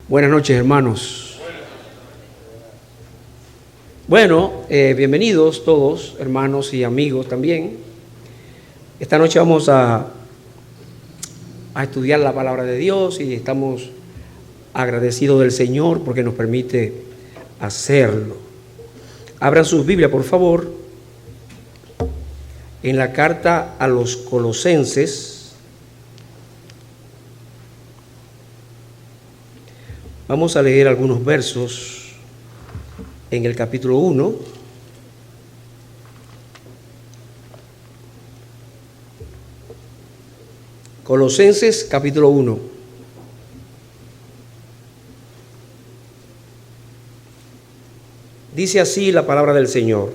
Buenas noches, hermanos. Bueno, bienvenidos todos, hermanos y amigos también. Esta noche vamos a estudiar la palabra de Dios y estamos agradecidos del Señor porque nos permite hacerlo. Abran sus Biblias, por favor, en la carta a los Colosenses. Vamos a leer algunos versos en el capítulo 1. Colosenses capítulo 1. Dice así la palabra del Señor.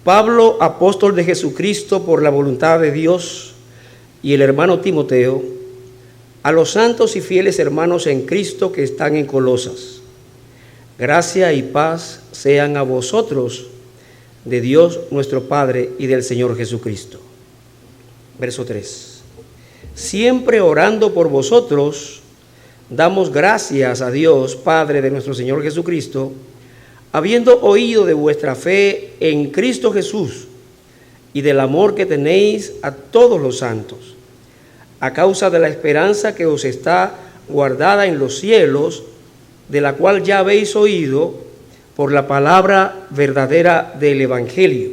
Pablo, apóstol de Jesucristo por la voluntad de Dios, y el hermano Timoteo, a los santos y fieles hermanos en Cristo que están en Colosas. Gracia y paz sean a vosotros de Dios nuestro Padre y del Señor Jesucristo. Verso 3. Siempre orando por vosotros, damos gracias a Dios, Padre de nuestro Señor Jesucristo, habiendo oído de vuestra fe en Cristo Jesús y del amor que tenéis a todos los santos, a causa de la esperanza que os está guardada en los cielos, de la cual ya habéis oído por la palabra verdadera del Evangelio,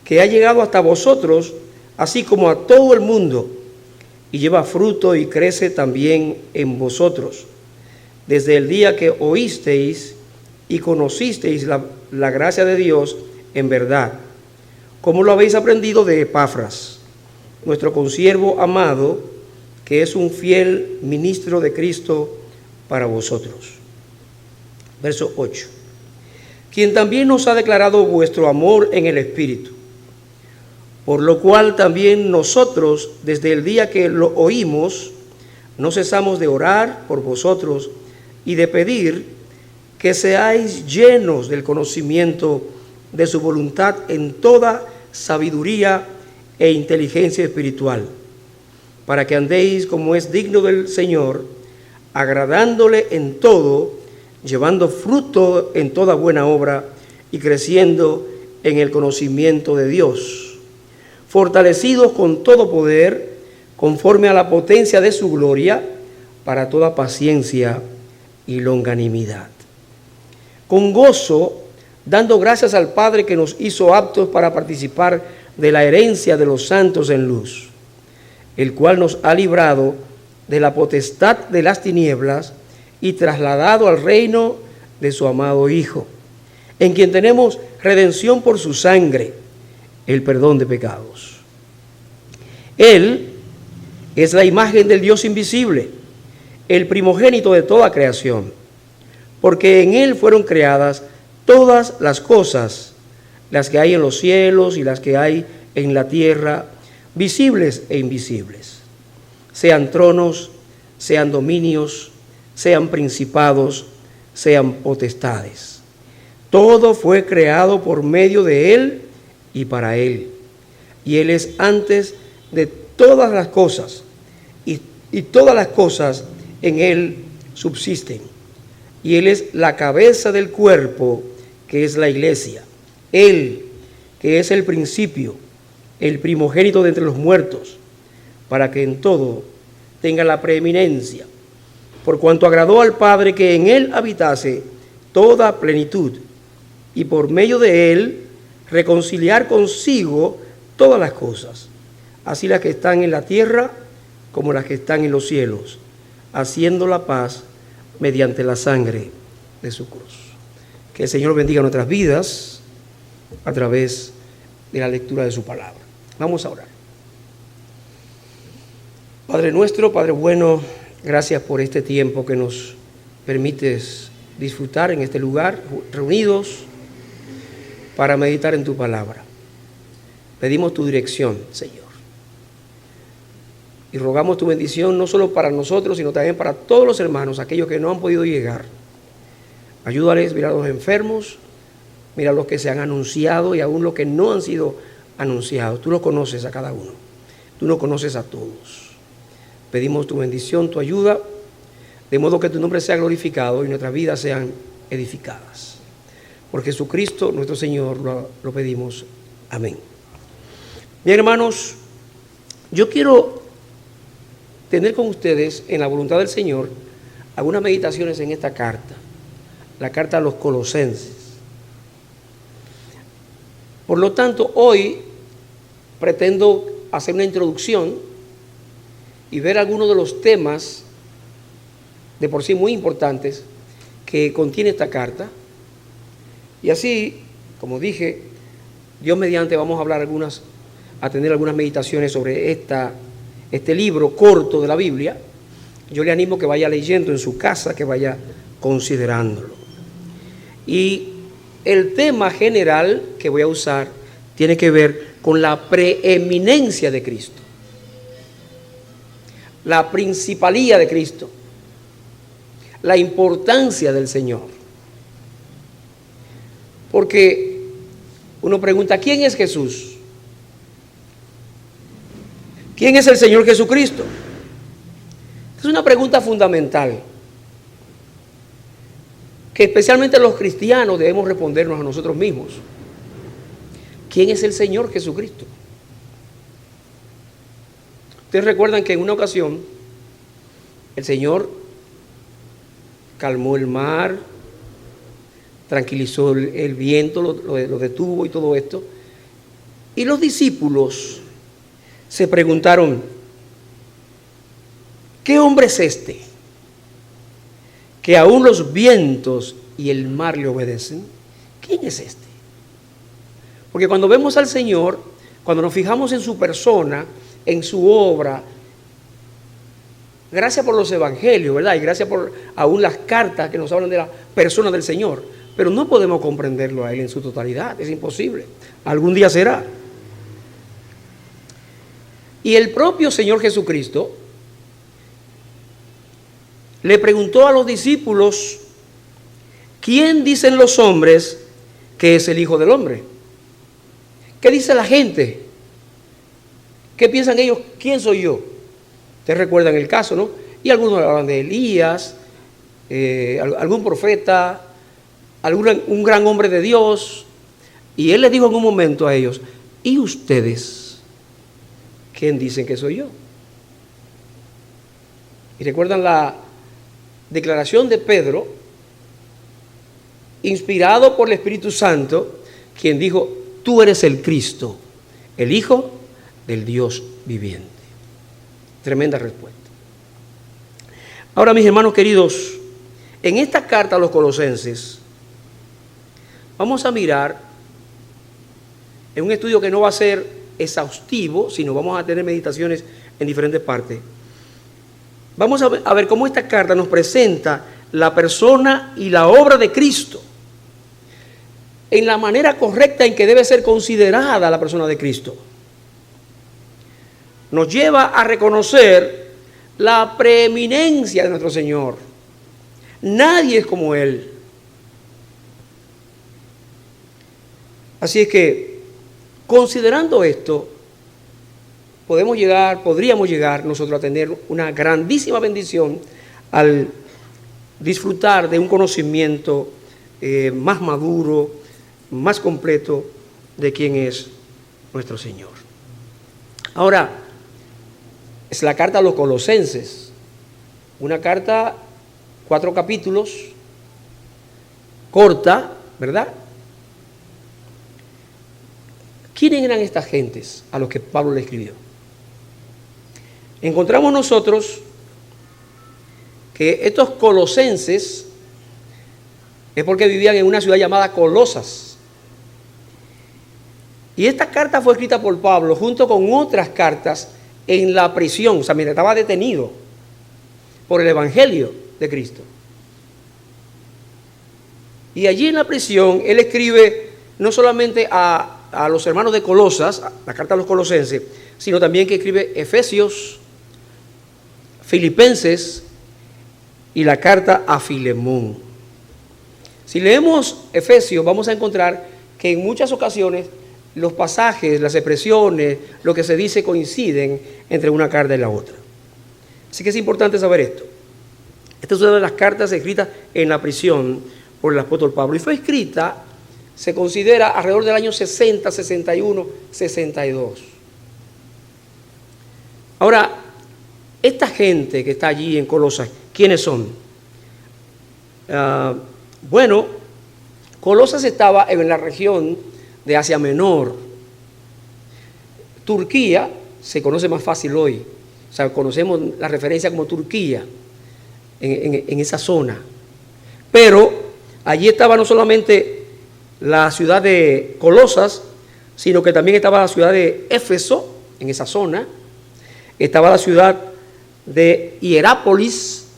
que ha llegado hasta vosotros, así como a todo el mundo, y lleva fruto y crece también en vosotros, desde el día que oísteis y conocisteis la gracia de Dios en verdad, como lo habéis aprendido de Epafras, nuestro consiervo amado, que es un fiel ministro de Cristo para vosotros. Verso 8. Quien también nos ha declarado vuestro amor en el Espíritu, por lo cual también nosotros, desde el día que lo oímos, no cesamos de orar por vosotros y de pedir que seáis llenos del conocimiento de su voluntad en toda sabiduría e inteligencia espiritual, para que andéis como es digno del Señor, agradándole en todo, llevando fruto en toda buena obra y creciendo en el conocimiento de Dios, fortalecidos con todo poder, conforme a la potencia de su gloria, para toda paciencia y longanimidad. Con gozo, dando gracias al Padre que nos hizo aptos para participar de la herencia de los santos en luz, el cual nos ha librado de la potestad de las tinieblas y trasladado al reino de su amado Hijo, en quien tenemos redención por su sangre, el perdón de pecados. Él es la imagen del Dios invisible, el primogénito de toda creación, porque en Él fueron creadas todas las cosas, las que hay en los cielos y las que hay en la tierra, visibles e invisibles, sean tronos, sean dominios, sean principados, sean potestades. Todo fue creado por medio de Él y para Él. Y Él es antes de todas las cosas, y todas las cosas en Él subsisten. Y Él es la cabeza del cuerpo, que es la iglesia. Él, que es el principio, el primogénito de entre los muertos, para que en todo tenga la preeminencia, por cuanto agradó al Padre que en Él habitase toda plenitud, y por medio de Él reconciliar consigo todas las cosas, así las que están en la tierra como las que están en los cielos, haciendo la paz mediante la sangre de su cruz. Que el Señor bendiga nuestras vidas a través de la lectura de su palabra. Vamos a orar. Padre nuestro, Padre bueno, gracias por este tiempo que nos permites disfrutar en este lugar, reunidos para meditar en tu palabra. Pedimos tu dirección, Señor. Y rogamos tu bendición no solo para nosotros, sino también para todos los hermanos, aquellos que no han podido llegar. Ayúdales, mira a los enfermos, mira los que se han anunciado y aún los que no han sido anunciados. Tú los conoces a cada uno. Tú nos conoces a todos. Pedimos tu bendición, tu ayuda, de modo que tu nombre sea glorificado y nuestras vidas sean edificadas. Por Jesucristo nuestro Señor lo pedimos. Amén. Bien, hermanos, yo quiero tener con ustedes, en la voluntad del Señor, algunas meditaciones en esta carta, la carta a los Colosenses. Por lo tanto, hoy pretendo hacer una introducción y ver algunos de los temas de por sí muy importantes que contiene esta carta. Y así, como dije, Dios mediante vamos a tener algunas meditaciones sobre este libro corto de la Biblia. Yo le animo que vaya leyendo en su casa, que vaya considerándolo. Y el tema general que voy a usar tiene que ver con la preeminencia de Cristo, la principalía de Cristo, la importancia del Señor. Porque uno pregunta, ¿quién es Jesús? ¿Quién es el Señor Jesucristo? Es una pregunta fundamental que especialmente los cristianos debemos respondernos a nosotros mismos. ¿Quién es el Señor Jesucristo? Ustedes recuerdan que en una ocasión el Señor calmó el mar, tranquilizó el viento, lo detuvo y todo esto. Y los discípulos se preguntaron, ¿qué hombre es este que aún los vientos y el mar le obedecen? ¿Quién es este? Porque cuando vemos al Señor, cuando nos fijamos en su persona, en su obra, gracias por los evangelios, ¿verdad? Y gracias por aún las cartas que nos hablan de la persona del Señor, pero no podemos comprenderlo a Él en su totalidad, es imposible. Algún día será. Y el propio Señor Jesucristo le preguntó a los discípulos, ¿quién dicen los hombres que es el Hijo del Hombre? ¿Qué dice la gente? ¿Qué piensan ellos? ¿Quién soy yo? Ustedes recuerdan el caso, ¿no? Y algunos hablan de Elías, algún profeta, un gran hombre de Dios. Y él les dijo en un momento a ellos, ¿y ustedes? ¿Quién dicen que soy yo? Y recuerdan la declaración de Pedro, inspirado por el Espíritu Santo, quien dijo, tú eres el Cristo, el Hijo del Dios viviente. Tremenda respuesta. Ahora, mis hermanos queridos, en esta carta a los Colosenses, vamos a mirar en un estudio que no va a ser exhaustivo, sino vamos a tener meditaciones en diferentes partes. Vamos a ver cómo esta carta nos presenta la persona y la obra de Cristo en la manera correcta en que debe ser considerada la persona de Cristo. Nos lleva a reconocer la preeminencia de nuestro Señor. Nadie es como Él. Así es que, considerando esto, podríamos llegar nosotros a tener una grandísima bendición al disfrutar de un conocimiento más maduro, más completo de quién es nuestro Señor. Ahora, es la carta a los Colosenses, una carta, 4 capítulos, corta, ¿verdad? ¿Quiénes eran estas gentes a los que Pablo le escribió? Encontramos nosotros que estos colosenses es porque vivían en una ciudad llamada Colosas. Y esta carta fue escrita por Pablo junto con otras cartas en la prisión. O sea, mira, estaba detenido por el Evangelio de Cristo. Y allí en la prisión, él escribe no solamente a los hermanos de Colosas, la carta a los Colosenses, sino también que escribe Efesios, Filipenses y la carta a Filemón. Si leemos Efesios, vamos a encontrar que en muchas ocasiones los pasajes, las expresiones, lo que se dice coinciden entre una carta y la otra. Así que es importante saber esto. Esta es una de las cartas escritas en la prisión por el apóstol Pablo. Y fue escrita, se considera, alrededor del año 60, 61, 62. Ahora, esta gente que está allí en Colosas, ¿quiénes son? Bueno, Colosas estaba en la región de Asia Menor. Turquía se conoce más fácil hoy. O sea, conocemos la referencia como Turquía en esa zona. Pero allí estaba no solamente la ciudad de Colosas, sino que también estaba la ciudad de Éfeso, en esa zona. Estaba la ciudad de Hierápolis,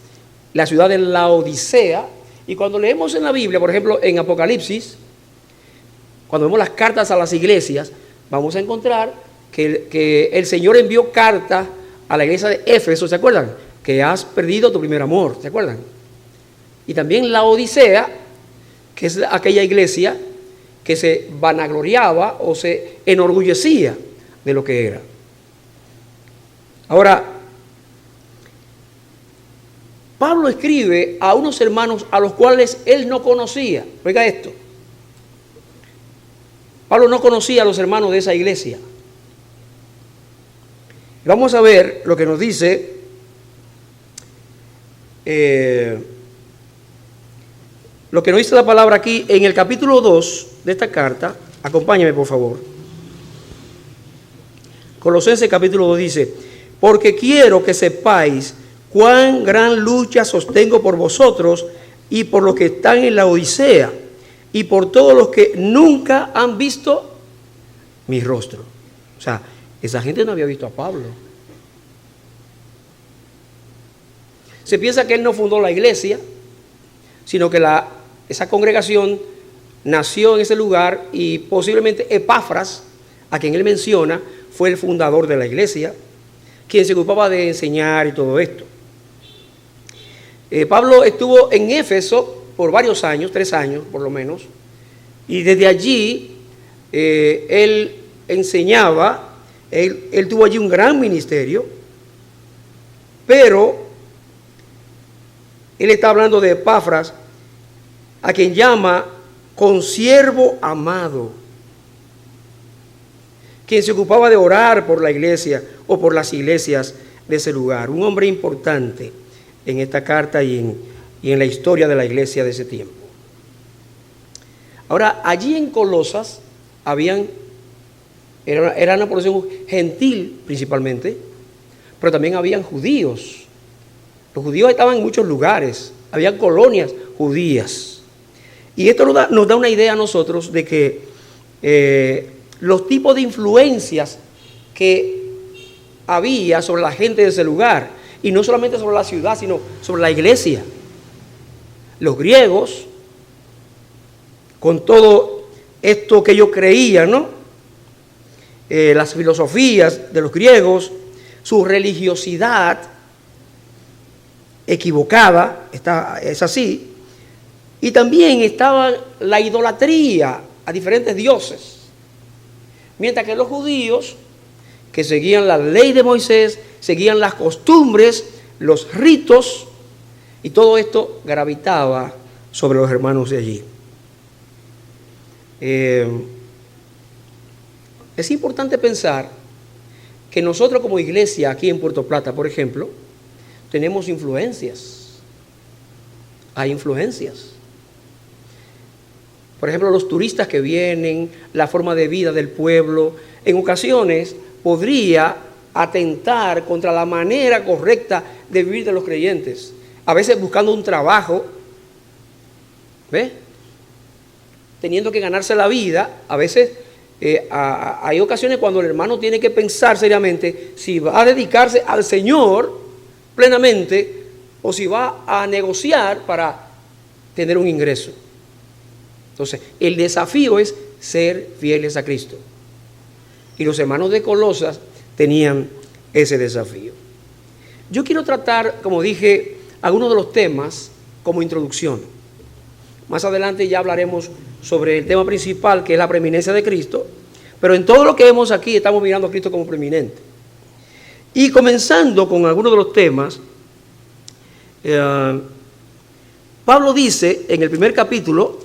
la ciudad de Laodicea. Y cuando leemos en la Biblia, por ejemplo, en Apocalipsis, cuando vemos las cartas a las iglesias, vamos a encontrar que el Señor envió cartas a la iglesia de Éfeso, ¿se acuerdan? Que has perdido tu primer amor, ¿se acuerdan? Y también la Odisea, que es aquella iglesia que se vanagloriaba o se enorgullecía de lo que era. Ahora, Pablo escribe a unos hermanos a los cuales él no conocía. Oiga esto. Pablo no conocía a los hermanos de esa iglesia. Vamos a ver lo que nos dice lo que nos dice la palabra aquí en el capítulo 2 de esta carta. Acompáñame, por favor. Colosenses capítulo 2 dice: porque quiero que sepáis cuán gran lucha sostengo por vosotros y por los que están en la Odisea y por todos los que nunca han visto mi rostro. O sea, esa gente no había visto a Pablo. Se piensa que él no fundó la iglesia, sino que esa congregación nació en ese lugar y posiblemente Epafras, a quien él menciona, fue el fundador de la iglesia, quien se ocupaba de enseñar y todo esto. Pablo estuvo en Éfeso por varios años, 3 años por lo menos, y desde allí él enseñaba, él tuvo allí un gran ministerio, pero él está hablando de Epafras, a quien llama consiervo amado, quien se ocupaba de orar por la iglesia o por las iglesias de ese lugar. Un hombre importante en esta carta y en la historia de la iglesia de ese tiempo. Ahora, allí en Colosas era una población gentil principalmente, pero también habían judíos. Los judíos estaban en muchos lugares, había colonias judías. Y esto nos da una idea a nosotros de que los tipos de influencias que había sobre la gente de ese lugar, y no solamente sobre la ciudad, sino sobre la iglesia. Los griegos, con todo esto que ellos creían, ¿no? Las filosofías de los griegos, su religiosidad equivocada, es así, y también estaba la idolatría a diferentes dioses. Mientras que los judíos, que seguían la ley de Moisés, seguían las costumbres, los ritos, y todo esto gravitaba sobre los hermanos de allí. Es importante pensar que nosotros como iglesia aquí en Puerto Plata, por ejemplo, tenemos influencias. Hay influencias. Por ejemplo, los turistas que vienen, la forma de vida del pueblo, en ocasiones podría atentar contra la manera correcta de vivir de los creyentes. A veces buscando un trabajo, ¿ves? Teniendo que ganarse la vida. A veces hay ocasiones cuando el hermano tiene que pensar seriamente si va a dedicarse al Señor plenamente o si va a negociar para tener un ingreso. Entonces, el desafío es ser fieles a Cristo. Y los hermanos de Colosas tenían ese desafío. Yo quiero tratar, como dije, algunos de los temas como introducción. Más adelante ya hablaremos sobre el tema principal, que es la preeminencia de Cristo, pero en todo lo que vemos aquí estamos mirando a Cristo como preeminente. Y comenzando con algunos de los temas, Pablo dice en el primer capítulo: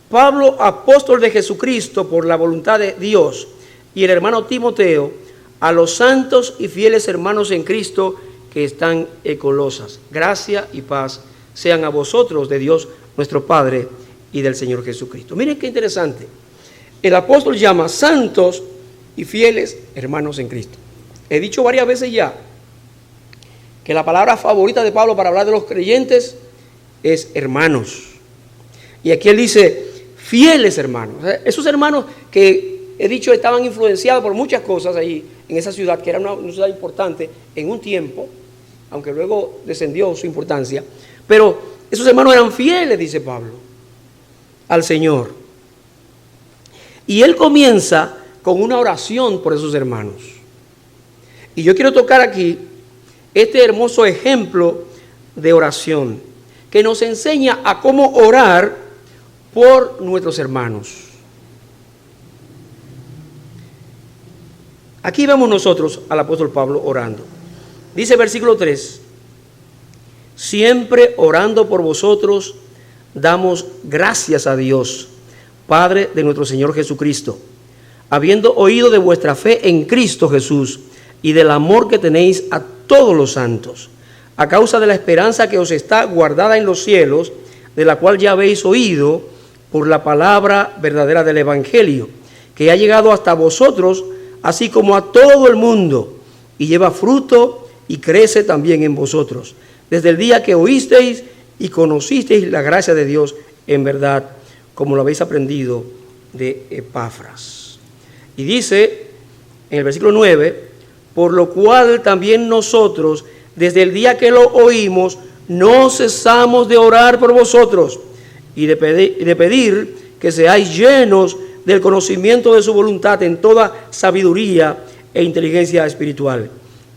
Pablo, apóstol de Jesucristo por la voluntad de Dios, y el hermano Timoteo, a los santos y fieles hermanos en Cristo que están en Colosas. Gracia y paz sean a vosotros de Dios nuestro Padre y del Señor Jesucristo. Miren qué interesante. El apóstol llama santos y fieles hermanos en Cristo. He dicho varias veces ya que la palabra favorita de Pablo para hablar de los creyentes es hermanos. Y aquí él dice fieles hermanos. O sea, esos hermanos que he dicho estaban influenciados por muchas cosas allí en esa ciudad, que era una ciudad importante en un tiempo, aunque luego descendió su importancia. Pero esos hermanos eran fieles, dice Pablo, al Señor. Y él comienza con una oración por esos hermanos. Y yo quiero tocar aquí este hermoso ejemplo de oración que nos enseña a cómo orar por nuestros hermanos. Aquí vemos nosotros al apóstol Pablo orando. Dice versículo 3: siempre orando por vosotros, damos gracias a Dios, Padre de nuestro Señor Jesucristo, habiendo oído de vuestra fe en Cristo Jesús y del amor que tenéis a todos los santos, a causa de la esperanza que os está guardada en los cielos, de la cual ya habéis oído por la palabra verdadera del Evangelio, que ha llegado hasta vosotros, así como a todo el mundo, y lleva fruto y crece también en vosotros, desde el día que oísteis y conocisteis la gracia de Dios en verdad, como lo habéis aprendido de Epafras. Y dice en el versículo 9: por lo cual también nosotros, desde el día que lo oímos, no cesamos de orar por vosotros y de pedir que seáis llenos del conocimiento de su voluntad en toda sabiduría e inteligencia espiritual,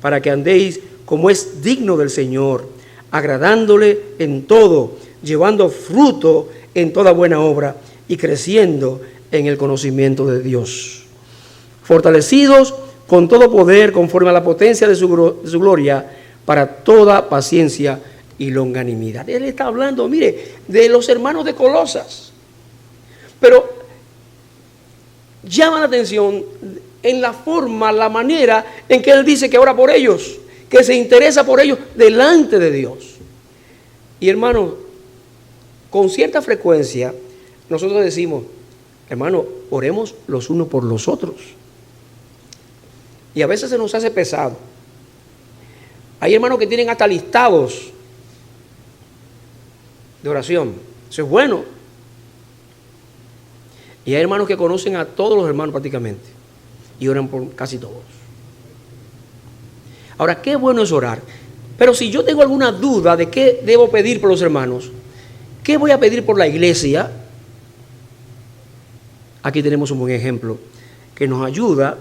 para que andéis como es digno del Señor, agradándole en todo, llevando fruto en toda buena obra y creciendo en el conocimiento de Dios, fortalecidos con todo poder conforme a la potencia de su gloria, para toda paciencia y longanimidad. Él está hablando, mire, de los hermanos de Colosas, pero llama la atención en la forma, la manera en que él dice que ora por ellos, que se interesa por ellos delante de Dios. Y hermano, con cierta frecuencia nosotros decimos: hermano, oremos los unos por los otros. Y a veces se nos hace pesado. Hay hermanos que tienen hasta listados de oración. Eso es bueno. Y hay hermanos que conocen a todos los hermanos prácticamente y oran por casi todos. Ahora, qué bueno es orar. Pero si yo tengo alguna duda de qué debo pedir por los hermanos, ¿qué voy a pedir por la iglesia? Aquí tenemos un buen ejemplo que nos ayuda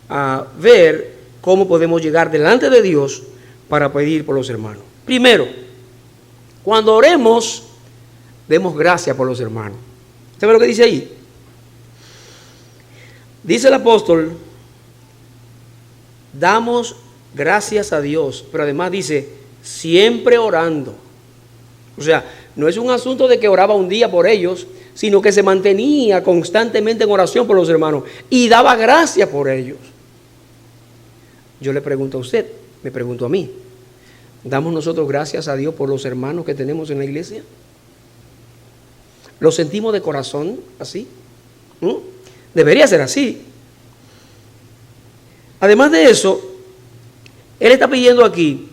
a ver cómo podemos llegar delante de Dios para pedir por los hermanos. Primero, cuando oremos, demos gracias por los hermanos. ¿Usted ve lo que dice ahí? Dice el apóstol: damos gracias a Dios, pero además dice, siempre orando. O sea, no es un asunto de que oraba un día por ellos, sino que se mantenía constantemente en oración por los hermanos y daba gracias por ellos. Yo le pregunto a usted, me pregunto a mí, ¿damos nosotros gracias a Dios por los hermanos que tenemos en la iglesia? ¿Lo sentimos de corazón así? Debería ser así. Además de eso, él está pidiendo aquí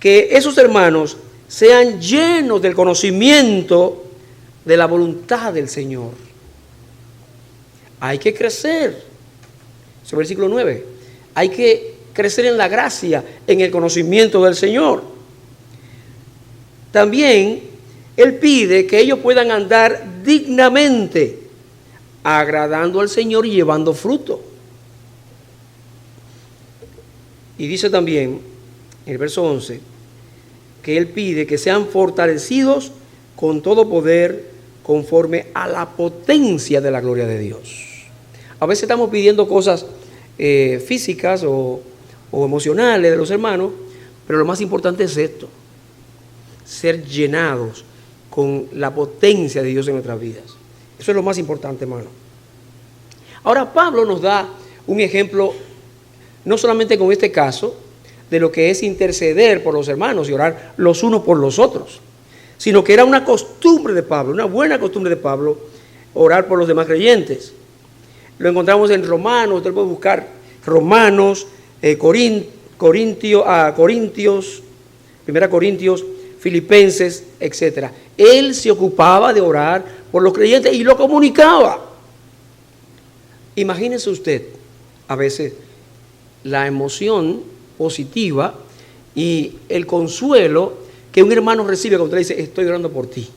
que esos hermanos sean llenos del conocimiento de la voluntad del Señor. Hay que crecer. Ese es el versículo 9. Hay que crecer en la gracia, en el conocimiento del Señor. También él pide que ellos puedan andar dignamente, agradando al Señor y llevando fruto. Y dice también en el verso 11 que él pide que sean fortalecidos con todo poder conforme a la potencia de la gloria de Dios. A veces estamos pidiendo cosas físicas o emocionales de los hermanos, pero lo más importante es esto: ser llenados con la potencia de Dios en nuestras vidas. Eso es lo más importante, hermano. Ahora Pablo nos da un ejemplo, no solamente con este caso, de lo que es interceder por los hermanos y orar los unos por los otros, sino que era una costumbre de Pablo, una buena costumbre de Pablo, orar por los demás creyentes. Lo encontramos en Romanos, usted puede buscar Romanos, Corintios, 1 Corintios, Filipenses, etc. Él se ocupaba de orar por los creyentes y lo comunicaba. Imagínese usted, a veces, la emoción positiva y el consuelo que un hermano recibe cuando le dice: estoy orando por ti.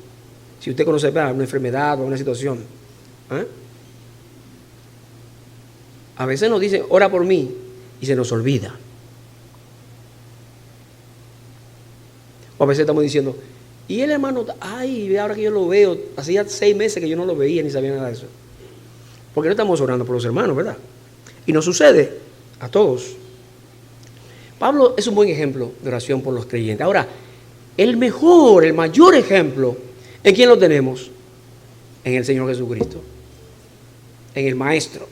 Si usted conoce una enfermedad o una situación, a veces nos dicen: ora por mí, y se nos olvida. O a veces estamos diciendo: y el hermano, ay, ahora que yo lo veo, hacía 6 meses que yo no lo veía ni sabía nada de eso. Porque no estamos orando por los hermanos, ¿verdad? Y nos sucede a todos. Pablo es un buen ejemplo de oración por los creyentes. Ahora, el mayor ejemplo, ¿en quién lo tenemos? En el Señor Jesucristo, en el Maestro,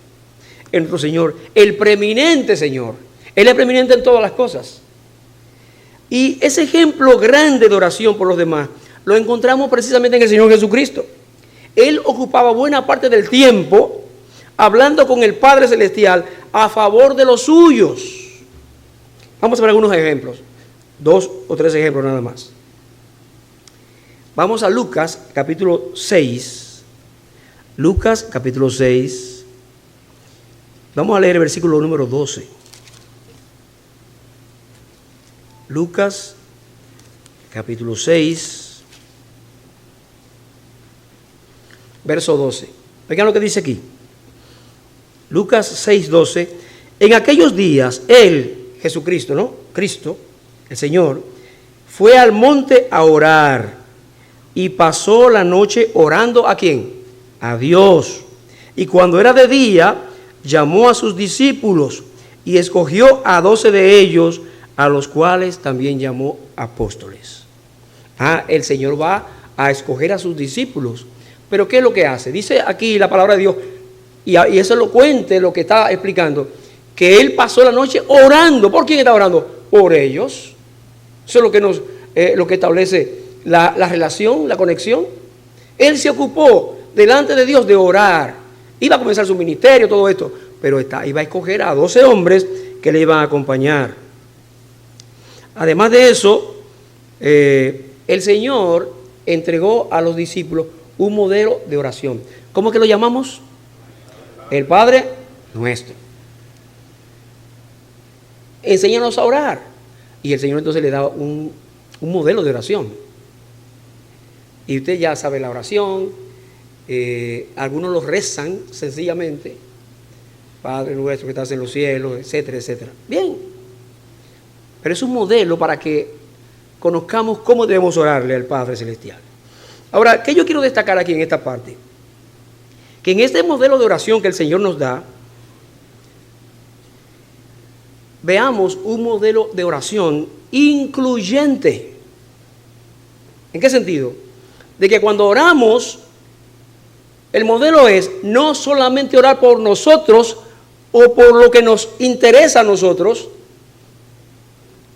en nuestro Señor, el preeminente Señor. Él es preeminente en todas las cosas. Y ese ejemplo grande de oración por los demás lo encontramos precisamente en el Señor Jesucristo. Él ocupaba buena parte del tiempo hablando con el Padre Celestial a favor de los suyos. Vamos a ver algunos ejemplos, 2 o 3 ejemplos nada más. Vamos a Lucas capítulo 6. Lucas capítulo 6. Vamos a leer el versículo número 12. Lucas capítulo 6, verso 12. Vean lo que dice aquí. Lucas 6, 12. En aquellos días, Él, Jesucristo, ¿no? Cristo, el Señor, fue al monte a orar y pasó la noche orando ¿a quién? A Dios. Y cuando era de día, llamó a sus discípulos y escogió a 12 de ellos, a los cuales también llamó apóstoles. El Señor va a escoger a sus discípulos. Pero ¿qué es lo que hace? Dice aquí la palabra de Dios, y eso lo cuente lo que está explicando, que Él pasó la noche orando. ¿Por quién está orando? Por ellos. Eso es lo que lo que establece la relación, la conexión. Él se ocupó delante de Dios de orar. Iba a comenzar su ministerio, todo esto, pero iba a escoger a 12 hombres que le iban a acompañar. Además de eso, el Señor entregó a los discípulos un modelo de oración. ¿Cómo que lo llamamos? El Padre Nuestro. Enséñanos a orar. Y el Señor entonces le da un modelo de oración. Y usted ya sabe la oración. Algunos lo rezan sencillamente. Padre nuestro que estás en los cielos, etcétera, etcétera. Bien. Pero es un modelo para que conozcamos cómo debemos orarle al Padre Celestial. Ahora, ¿qué yo quiero destacar aquí en esta parte? Que en este modelo de oración que el Señor nos da, veamos un modelo de oración incluyente. ¿En qué sentido? De que cuando oramos, el modelo es no solamente orar por nosotros o por lo que nos interesa a nosotros,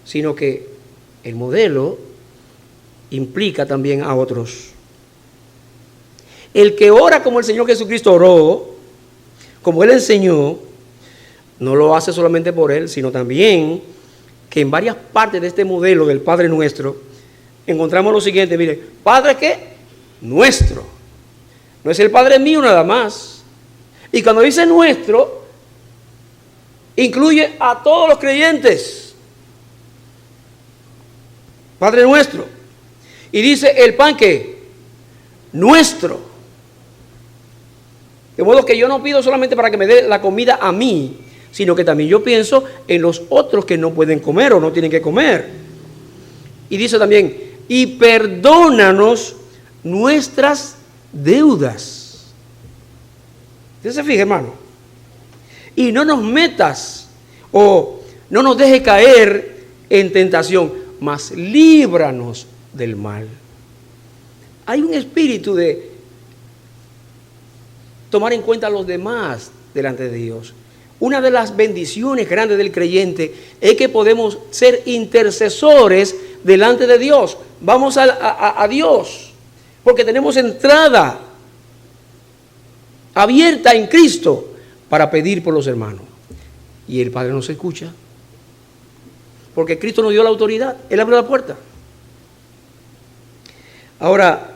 sino que el modelo implica también a otros. El que ora como el Señor Jesucristo oró, como Él enseñó, no lo hace solamente por Él, sino también que en varias partes de este modelo del Padre Nuestro encontramos lo siguiente. Mire, Padre ¿qué? Nuestro. No es el Padre mío nada más. Y cuando dice nuestro, incluye a todos los creyentes. Padre Nuestro. Y dice el pan ¿qué? Nuestro. De modo que yo no pido solamente para que me dé la comida a mí, sino que también yo pienso en los otros que no pueden comer o no tienen que comer. Y dice también, y perdónanos nuestras deudas. ¿Usted se fija, hermano? y no nos metas o no nos dejes caer en tentación, mas líbranos del mal. Hay un espíritu de tomar en cuenta a los demás delante de Dios. Una de las bendiciones grandes del creyente es que podemos ser intercesores delante de Dios. Vamos a Dios porque tenemos entrada abierta en Cristo para pedir por los hermanos. Y el Padre nos escucha porque Cristo nos dio la autoridad. Él abre la puerta. Ahora,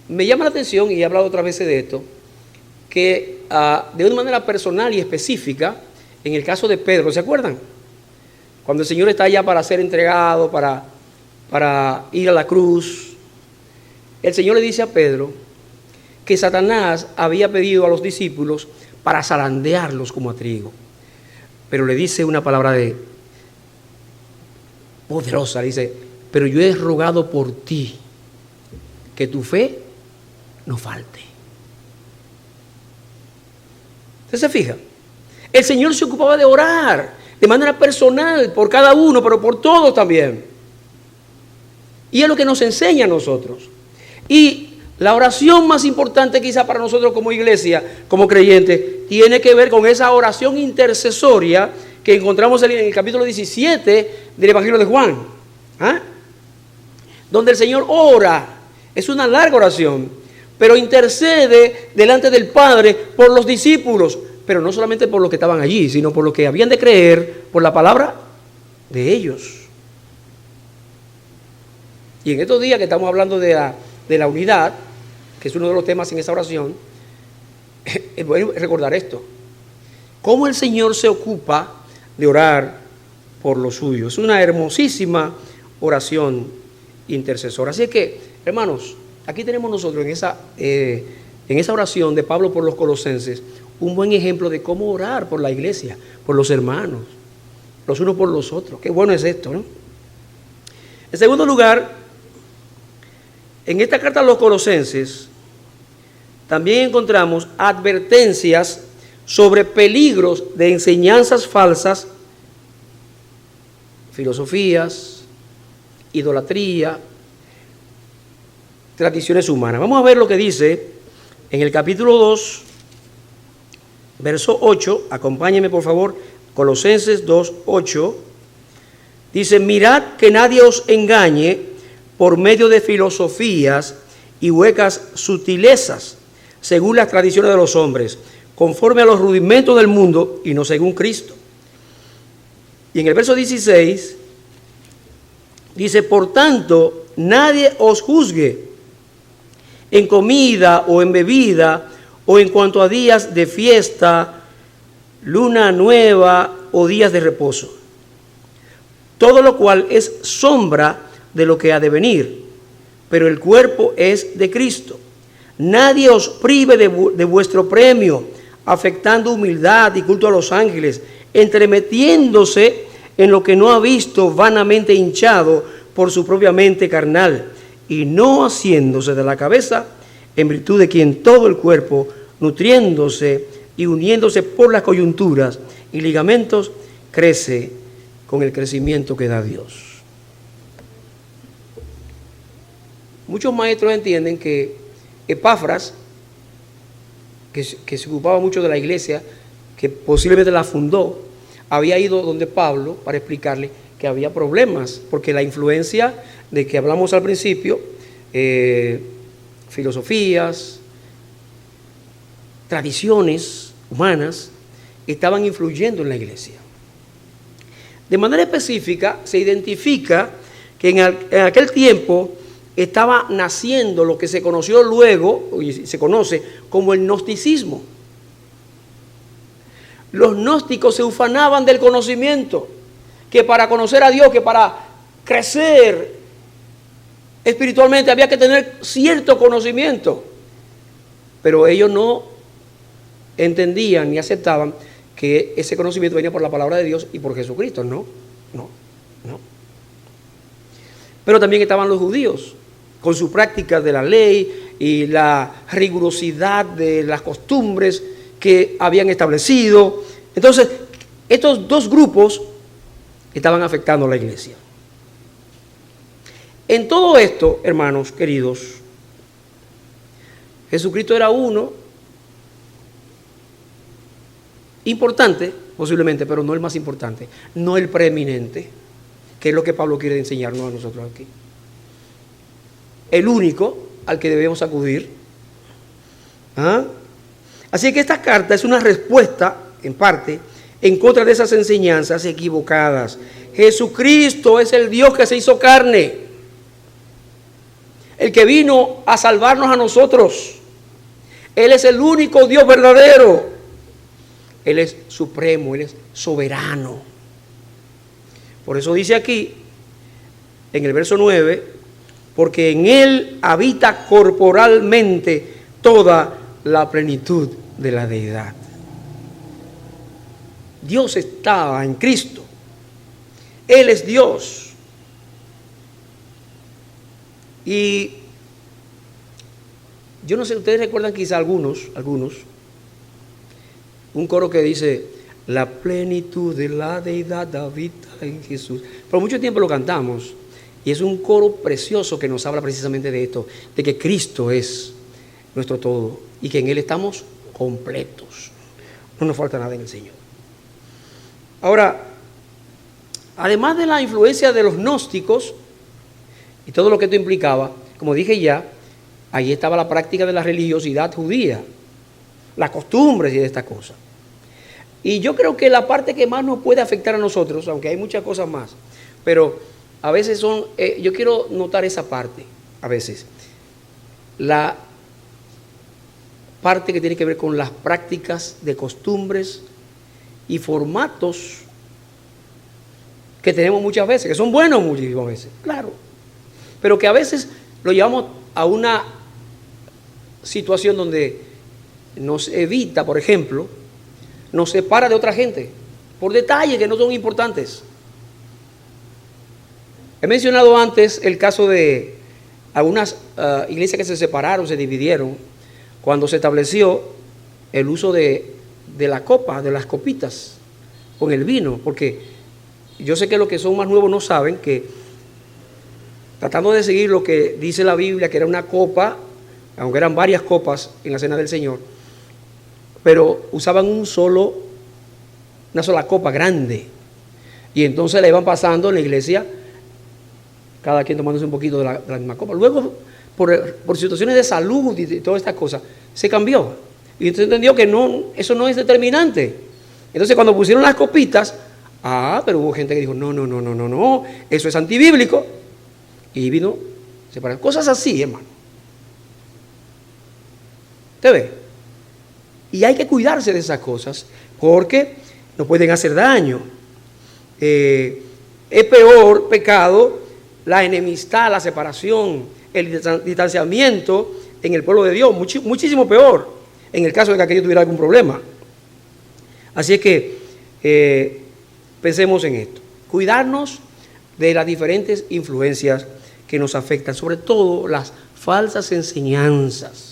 me llama la atención, y he hablado otras veces de esto, que de una manera personal y específica, en el caso de Pedro, ¿se acuerdan? Cuando el Señor está allá para ser entregado, para ir a la cruz, el Señor le dice a Pedro que Satanás había pedido a los discípulos para zarandearlos como a trigo. Pero le dice una palabra poderosa, le dice, pero yo he rogado por ti que tu fe no falte. ¿Usted se fija? El Señor se ocupaba de orar de manera personal por cada uno, pero por todos también. Y es lo que nos enseña a nosotros. Y la oración más importante quizá para nosotros como iglesia, como creyentes, tiene que ver con esa oración intercesoria que encontramos en el capítulo 17 del Evangelio de Juan. Donde el Señor ora. Es una larga oración, pero intercede delante del Padre por los discípulos, pero no solamente por los que estaban allí, sino por los que habían de creer por la palabra de ellos. Y en estos días que estamos hablando de la unidad, que es uno de los temas en esa oración, es bueno recordar esto. Cómo el Señor se ocupa de orar por los suyos. Es una hermosísima oración intercesora. Así que, hermanos, aquí tenemos nosotros en esa oración de Pablo por los colosenses un buen ejemplo de cómo orar por la iglesia, por los hermanos, los unos por los otros. Qué bueno es esto, ¿no? En segundo lugar, en esta carta a los colosenses también encontramos advertencias sobre peligros de enseñanzas falsas, filosofías, idolatría, tradiciones humanas. Vamos a ver lo que dice en el capítulo 2, verso 8. Acompáñenme por favor, Colosenses 2, 8. Dice, mirad que nadie os engañe por medio de filosofías y huecas sutilezas, según las tradiciones de los hombres, conforme a los rudimentos del mundo y no según Cristo. Y en el verso 16 dice, por tanto, nadie os juzgue en comida o en bebida, o en cuanto a días de fiesta, luna nueva o días de reposo. Todo lo cual es sombra de lo que ha de venir, pero el cuerpo es de Cristo. Nadie os prive de vuestro premio, afectando humildad y culto a los ángeles, entremetiéndose en lo que no ha visto, vanamente hinchado por su propia mente carnal, y no haciéndose de la cabeza, en virtud de quien todo el cuerpo, nutriéndose y uniéndose por las coyunturas y ligamentos, crece con el crecimiento que da Dios. Muchos maestros entienden que Epafras, que se ocupaba mucho de la iglesia, que posiblemente la fundó, había ido donde Pablo para explicarle que había problemas, porque la influencia de que hablamos al principio, filosofías, tradiciones humanas, estaban influyendo en la iglesia. De manera específica, se identifica que en aquel tiempo estaba naciendo lo que se conoció luego, y se conoce como el gnosticismo. Los gnósticos se ufanaban del conocimiento, que para conocer a Dios, que para crecer espiritualmente había que tener cierto conocimiento, pero ellos no entendían ni aceptaban que ese conocimiento venía por la palabra de Dios y por Jesucristo. No. Pero también estaban los judíos, con sus prácticas de la ley y la rigurosidad de las costumbres que habían establecido, Entonces, estos dos grupos estaban afectando a la iglesia. En todo esto, hermanos queridos, Jesucristo era uno, importante posiblemente, pero no el más importante, no el preeminente, que es lo que Pablo quiere enseñarnos a nosotros aquí. El único al que debemos acudir. ¿Ah? Así que esta carta es una respuesta, en parte, en contra de esas enseñanzas equivocadas. Jesucristo es el Dios que se hizo carne, el que vino a salvarnos a nosotros. Él es el único Dios verdadero. Él es supremo, Él es soberano. Por eso dice aquí, en el verso 9, porque en Él habita corporalmente toda la plenitud de la deidad. Dios estaba en Cristo. Él es Dios. Y yo no sé, ustedes recuerdan quizá algunos, un coro que dice, la plenitud de la deidad habita en Jesús. Por mucho tiempo lo cantamos y es un coro precioso que nos habla precisamente de esto, de que Cristo es nuestro todo y que en Él estamos completos. No nos falta nada en el Señor. Ahora, además de la influencia de los gnósticos y todo lo que esto implicaba, como dije ya, ahí estaba la práctica de la religiosidad judía, las costumbres y de estas cosas. Y yo creo que la parte que más nos puede afectar a nosotros, aunque hay muchas cosas más, pero a veces yo quiero notar esa parte, a veces, la parte que tiene que ver con las prácticas de costumbres y formatos que tenemos muchas veces, que son buenos muchísimas veces, claro, pero que a veces lo llevamos a una situación donde nos evita, por ejemplo, nos separa de otra gente por detalles que no son importantes. He mencionado antes el caso de algunas iglesias que se separaron, se dividieron, cuando se estableció el uso de la copa, de las copitas, con el vino, porque yo sé que los que son más nuevos no saben que, tratando de seguir lo que dice la Biblia, que era una copa, aunque eran varias copas en la cena del Señor, pero usaban una sola copa grande, y entonces la iban pasando en la iglesia, cada quien tomándose un poquito de la misma copa. Luego, por situaciones de salud y todas estas cosas, se cambió, y entonces entendió que no, eso no es determinante. Entonces cuando pusieron las copitas, pero hubo gente que dijo, no, eso es antibíblico, y vino separar. Cosas así, hermano. ¿Usted ve? Y hay que cuidarse de esas cosas, porque nos pueden hacer daño. Es peor pecado la enemistad, la separación, el distanciamiento en el pueblo de Dios, muchísimo peor, en el caso de que aquello tuviera algún problema. Así es que pensemos en esto, cuidarnos de las diferentes influencias que nos afectan, sobre todo las falsas enseñanzas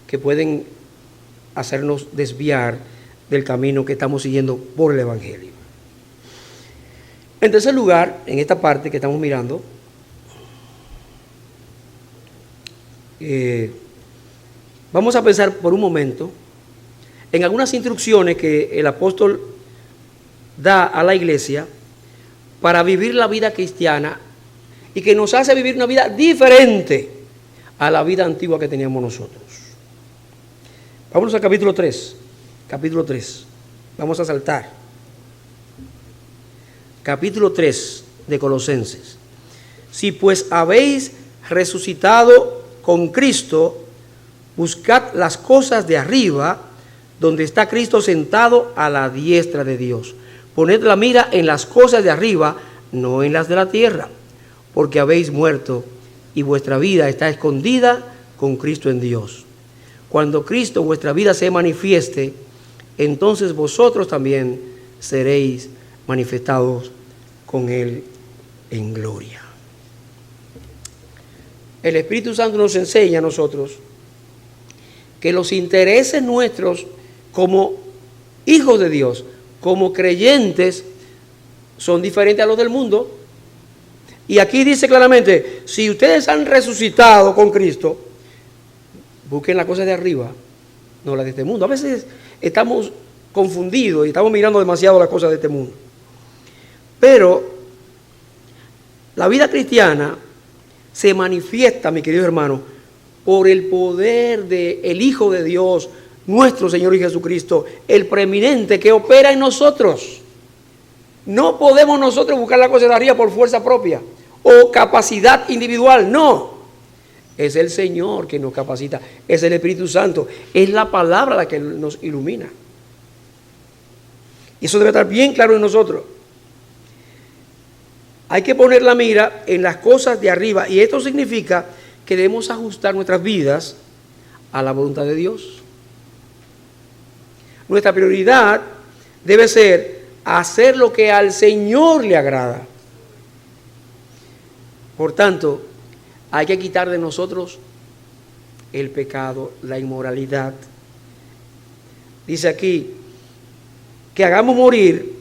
que pueden hacernos desviar del camino que estamos siguiendo por el Evangelio. En tercer lugar, en esta parte que estamos mirando, vamos a pensar por un momento en algunas instrucciones que el apóstol da a la iglesia para vivir la vida cristiana y que nos hace vivir una vida diferente a la vida antigua que teníamos nosotros. Vámonos al capítulo 3. Capítulo 3. Vamos a saltar. Capítulo 3 de Colosenses. Si pues habéis resucitado con Cristo, buscad las cosas de arriba, donde está Cristo sentado a la diestra de Dios. Poned la mira en las cosas de arriba, no en las de la tierra, porque habéis muerto y vuestra vida está escondida con Cristo en Dios. Cuando Cristo vuestra vida se manifieste, entonces vosotros también seréis manifestados con Él en gloria. El Espíritu Santo nos enseña a nosotros que los intereses nuestros como hijos de Dios, como creyentes, son diferentes a los del mundo. Y aquí dice claramente, si ustedes han resucitado con Cristo, busquen las cosas de arriba, no las de este mundo. A veces estamos confundidos y estamos mirando demasiado las cosas de este mundo. Pero la vida cristiana se manifiesta, mi querido hermano, por el poder del Hijo de Dios, nuestro Señor y Jesucristo, el preeminente que opera en nosotros. No podemos nosotros buscar la cosa de arriba por fuerza propia o capacidad individual, no. Es el Señor que nos capacita, es el Espíritu Santo, es la palabra la que nos ilumina. Y eso debe estar bien claro en nosotros. Hay que poner la mira en las cosas de arriba, y esto significa que debemos ajustar nuestras vidas a la voluntad de Dios. Nuestra prioridad debe ser hacer lo que al Señor le agrada. Por tanto, hay que quitar de nosotros el pecado, la inmoralidad. Dice aquí que hagamos morir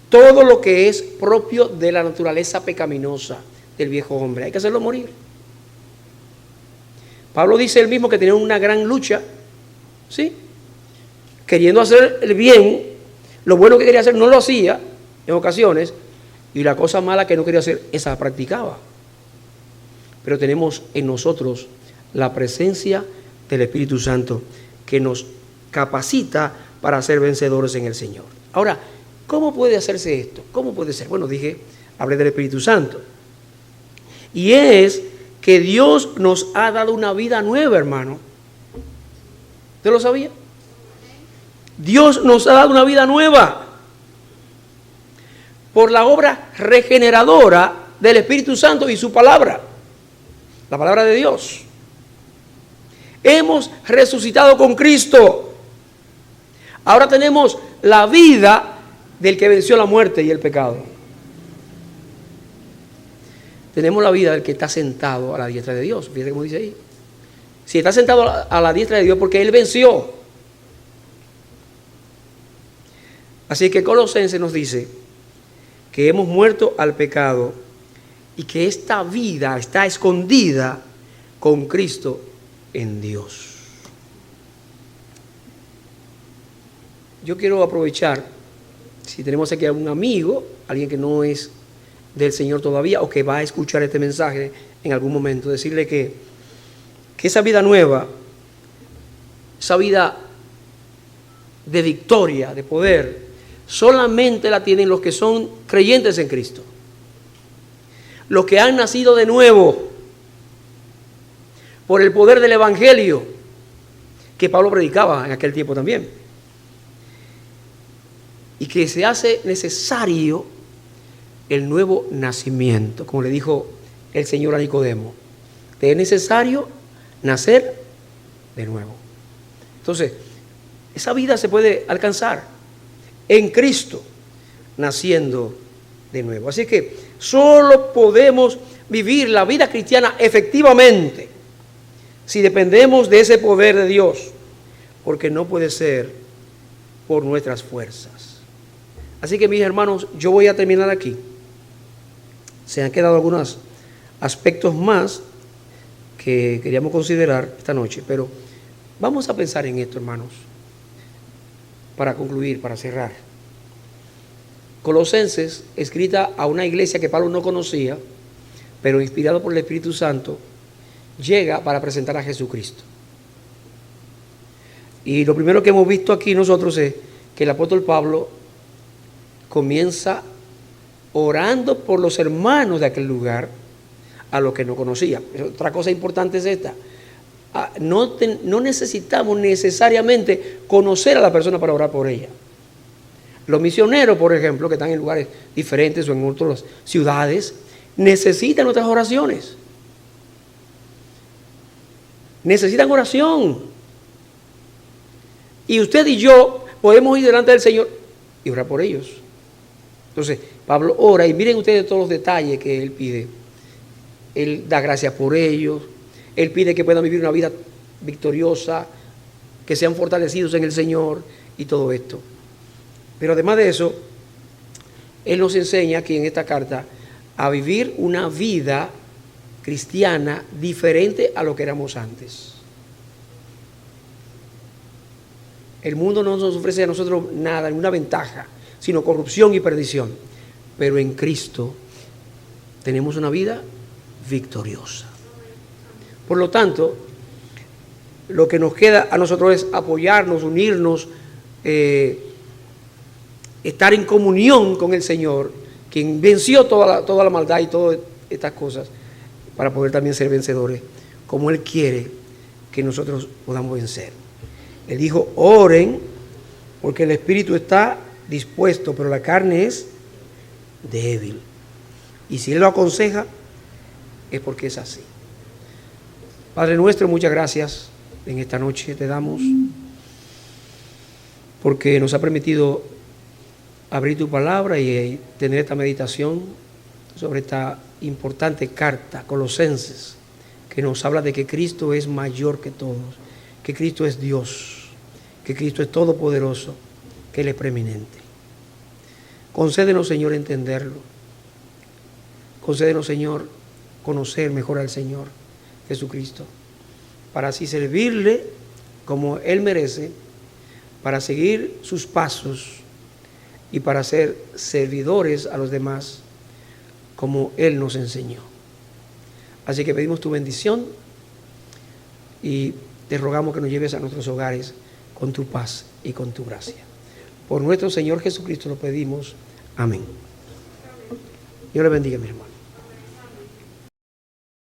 todo lo que es propio de la naturaleza pecaminosa del viejo hombre. Hay que hacerlo morir. Pablo dice él mismo que tenía una gran lucha, ¿sí? Queriendo hacer el bien, lo bueno que quería hacer no lo hacía en ocasiones, y la cosa mala que no quería hacer, esa practicaba. Pero tenemos en nosotros la presencia del Espíritu Santo que nos capacita para ser vencedores en el Señor. Ahora, ¿cómo puede hacerse esto? ¿Cómo puede ser? Bueno, hablé del Espíritu Santo. Y es que Dios nos ha dado una vida nueva, hermano. ¿Usted lo sabía? Dios nos ha dado una vida nueva por la obra regeneradora del Espíritu Santo y su palabra, la palabra de Dios. Hemos resucitado con Cristo. Ahora tenemos la vida del que venció la muerte y el pecado. Tenemos la vida del que está sentado a la diestra de Dios. Fíjate cómo dice ahí. Si está sentado a la diestra de Dios, porque Él venció. Así que Colosenses nos dice que hemos muerto al pecado y que esta vida está escondida con Cristo en Dios. Yo quiero aprovechar, si tenemos aquí a un amigo, alguien que no es del Señor todavía o que va a escuchar este mensaje en algún momento, decirle que esa vida nueva, esa vida de victoria, de poder, solamente la tienen los que son creyentes en Cristo, los que han nacido de nuevo por el poder del Evangelio que Pablo predicaba en aquel tiempo también, y que se hace necesario el nuevo nacimiento, como le dijo el Señor a Nicodemo. Te es necesario nacer de nuevo. Entonces, esa vida se puede alcanzar en Cristo, naciendo de nuevo. Así que solo podemos vivir la vida cristiana efectivamente si dependemos de ese poder de Dios, porque no puede ser por nuestras fuerzas. Así que, mis hermanos, yo voy a terminar aquí. Se han quedado algunos aspectos más que queríamos considerar esta noche, pero vamos a pensar en esto, hermanos, para concluir, para cerrar. Colosenses, escrita a una iglesia que Pablo no conocía, pero inspirado por el Espíritu Santo, llega para presentar a Jesucristo. Y lo primero que hemos visto aquí nosotros es que el apóstol Pablo comienza orando por los hermanos de aquel lugar a los que no conocía. Otra cosa importante es esta. No necesitamos necesariamente conocer a la persona para orar por ella. Los misioneros, por ejemplo, que están en lugares diferentes o en otras ciudades, necesitan nuestras oraciones. Necesitan oración. Y usted y yo podemos ir delante del Señor y orar por ellos. Entonces, Pablo ora y miren ustedes todos los detalles que él pide. Él da gracias por ellos. Él pide que puedan vivir una vida victoriosa, que sean fortalecidos en el Señor y todo esto. Pero además de eso, Él nos enseña aquí en esta carta a vivir una vida cristiana diferente a lo que éramos antes. El mundo no nos ofrece a nosotros nada, ninguna ventaja, sino corrupción y perdición. Pero en Cristo tenemos una vida victoriosa. Por lo tanto, lo que nos queda a nosotros es apoyarnos, unirnos, estar en comunión con el Señor, quien venció toda la maldad y todas estas cosas, para poder también ser vencedores, como Él quiere que nosotros podamos vencer. Él dijo, oren, porque el espíritu está dispuesto, pero la carne es débil. Y si Él lo aconseja, es porque es así. Padre nuestro, muchas gracias en esta noche te damos, porque nos ha permitido abrir tu palabra y tener esta meditación sobre esta importante carta, Colosenses, que nos habla de que Cristo es mayor que todos, que Cristo es Dios, que Cristo es todopoderoso, que Él es preeminente. Concédenos, Señor, entenderlo. Concédenos, Señor, conocer mejor al Señor Jesucristo, para así servirle como Él merece, para seguir sus pasos y para ser servidores a los demás como Él nos enseñó. Así que pedimos tu bendición y te rogamos que nos lleves a nuestros hogares con tu paz y con tu gracia. Por nuestro Señor Jesucristo lo pedimos. Amén. Dios le bendiga, mi hermano.